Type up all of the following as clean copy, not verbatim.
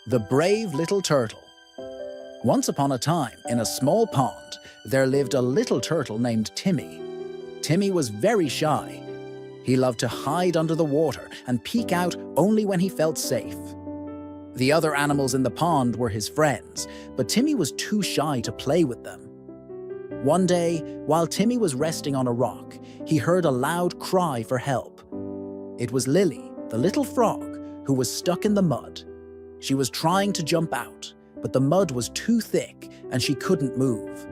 The brave little turtle. Once upon a time, in a small pond, there lived a little turtle named Timmy. Timmy was very shy. He loved to hide under the water and peek out only when he felt safe. The other animals in the pond were his friends, but Timmy was too shy to play with them. One day, while Timmy was resting on a rock, he heard a loud cry for help. It was Lily, the little frog, who was stuck in the mud. She was trying to jump out, but the mud was too thick and she couldn't move.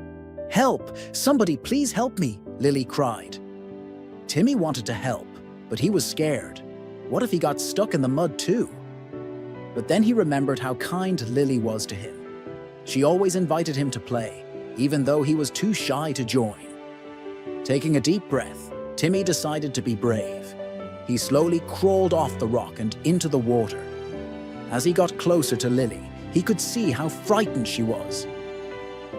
"Help! Somebody please help me!" Lily cried. Timmy wanted to help, but he was scared. What if he got stuck in the mud too? But then he remembered how kind Lily was to him. She always invited him to play, even though he was too shy to join. Taking a deep breath, Timmy decided to be brave. He slowly crawled off the rock and into the water. As he got closer to Lily, he could see how frightened she was.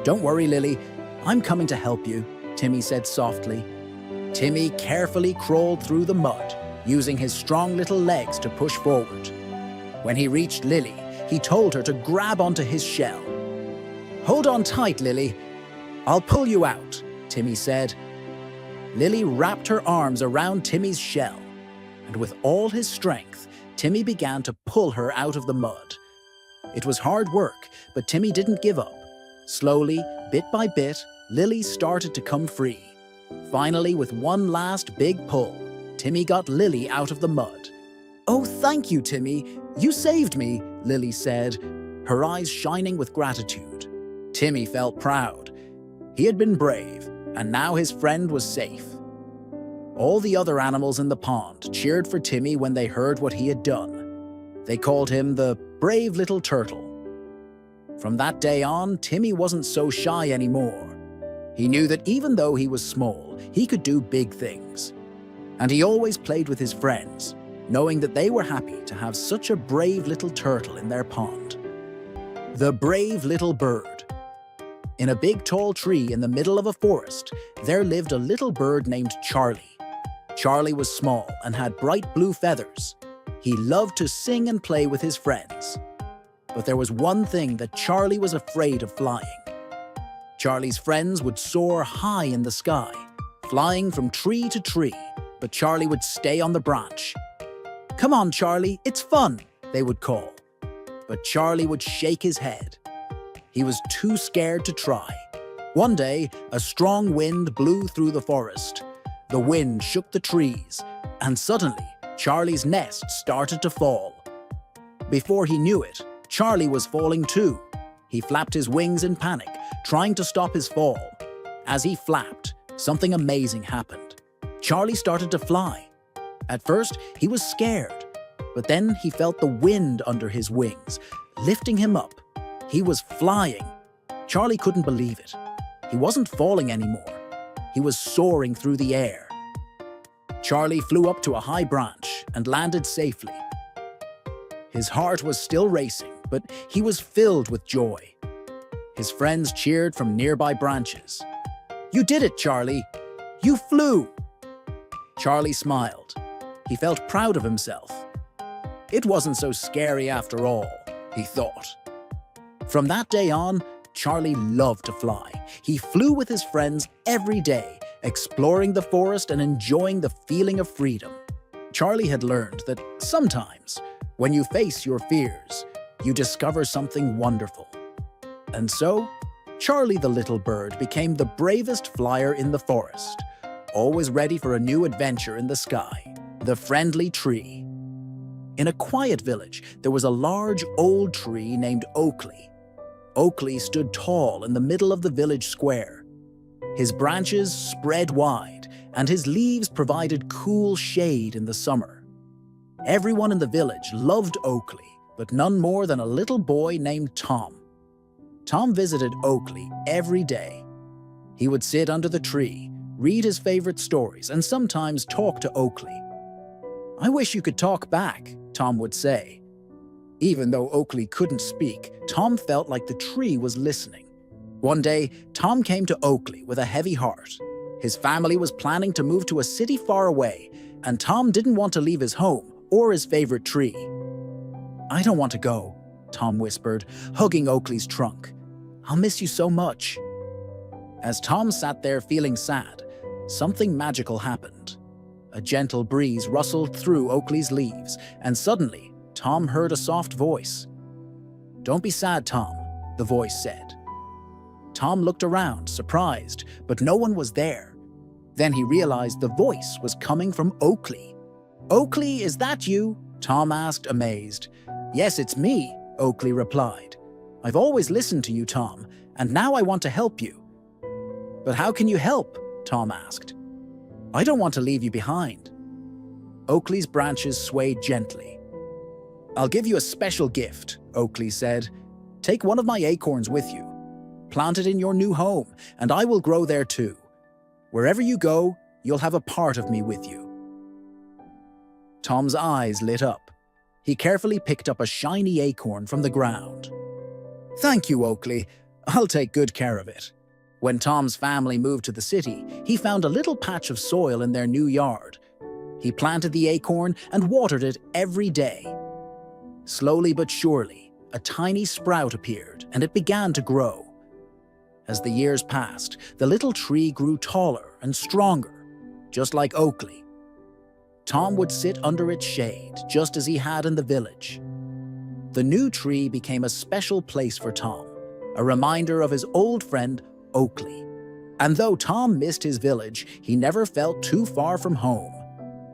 "Don't worry, Lily, I'm coming to help you," Timmy said softly. Timmy carefully crawled through the mud, using his strong little legs to push forward. When he reached Lily, he told her to grab onto his shell. "Hold on tight, Lily. I'll pull you out," Timmy said. Lily wrapped her arms around Timmy's shell, and with all his strength, Timmy began to pull her out of the mud. It was hard work, but Timmy didn't give up. Slowly, bit by bit, Lily started to come free. Finally, with one last big pull, Timmy got Lily out of the mud. "Oh, thank you, Timmy. You saved me," Lily said, her eyes shining with gratitude. Timmy felt proud. He had been brave, and now his friend was safe. All the other animals in the pond cheered for Timmy when they heard what he had done. They called him the brave little turtle. From that day on, Timmy wasn't so shy anymore. He knew that even though he was small, he could do big things. And he always played with his friends, knowing that they were happy to have such a brave little turtle in their pond. The brave little bird. In a big tall tree in the middle of a forest, there lived a little bird named Charlie. Charlie was small and had bright blue feathers. He loved to sing and play with his friends. But there was one thing that Charlie was afraid of flying. Charlie's friends would soar high in the sky, flying from tree to tree, but Charlie would stay on the branch. "Come on, Charlie, it's fun," they would call. But Charlie would shake his head. He was too scared to try. One day, a strong wind blew through the forest. The wind shook the trees, and suddenly, Charlie's nest started to fall. Before he knew it, Charlie was falling too. He flapped his wings in panic, trying to stop his fall. As he flapped, something amazing happened. Charlie started to fly. At first, he was scared, but then he felt the wind under his wings, lifting him up. He was flying. Charlie couldn't believe it. He wasn't falling anymore. He was soaring through the air. Charlie flew up to a high branch and landed safely. His heart was still racing, but he was filled with joy. His friends cheered from nearby branches. "You did it, Charlie! You flew!" Charlie smiled. He felt proud of himself. It wasn't so scary after all, he thought. From that day on, Charlie loved to fly. He flew with his friends every day, exploring the forest and enjoying the feeling of freedom. Charlie had learned that sometimes, when you face your fears, you discover something wonderful. And so, Charlie the little bird became the bravest flyer in the forest, always ready for a new adventure in the sky, the friendly tree. In a quiet village, there was a large old tree named Oakley. Oakley stood tall in the middle of the village square. His branches spread wide, and his leaves provided cool shade in the summer. Everyone in the village loved Oakley, but none more than a little boy named Tom. Tom visited Oakley every day. He would sit under the tree, read his favorite stories, and sometimes talk to Oakley. "I wish you could talk back," Tom would say. Even though Oakley couldn't speak, Tom felt like the tree was listening. One day, Tom came to Oakley with a heavy heart. His family was planning to move to a city far away, and Tom didn't want to leave his home or his favorite tree. "I don't want to go. Tom whispered, hugging Oakley's trunk. "I'll miss you so much." As Tom sat there feeling sad, something magical happened. A gentle breeze rustled through Oakley's leaves, and suddenly, Tom heard a soft voice. "Don't be sad, Tom," the voice said. Tom looked around, surprised, but no one was there. Then he realized the voice was coming from Oakley. "Oakley, is that you?" Tom asked, amazed. "Yes, it's me," Oakley replied. "I've always listened to you, Tom, and now I want to help you." "But how can you help?" Tom asked. "I don't want to leave you behind." Oakley's branches swayed gently. "I'll give you a special gift," Oakley said. "Take one of my acorns with you. Plant it in your new home, and I will grow there too. Wherever you go, you'll have a part of me with you." Tom's eyes lit up. He carefully picked up a shiny acorn from the ground. "Thank you, Oakley. I'll take good care of it." When Tom's family moved to the city, he found a little patch of soil in their new yard. He planted the acorn and watered it every day. Slowly but surely, a tiny sprout appeared, and it began to grow. As the years passed, the little tree grew taller and stronger, just like Oakley. Tom would sit under its shade, just as he had in the village. The new tree became a special place for Tom, a reminder of his old friend, Oakley. And though Tom missed his village, he never felt too far from home.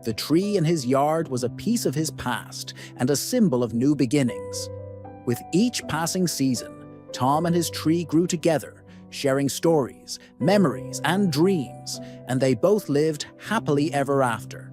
The tree in his yard was a piece of his past and a symbol of new beginnings. With each passing season, Tom and his tree grew together, sharing stories, memories, and dreams, and they both lived happily ever after.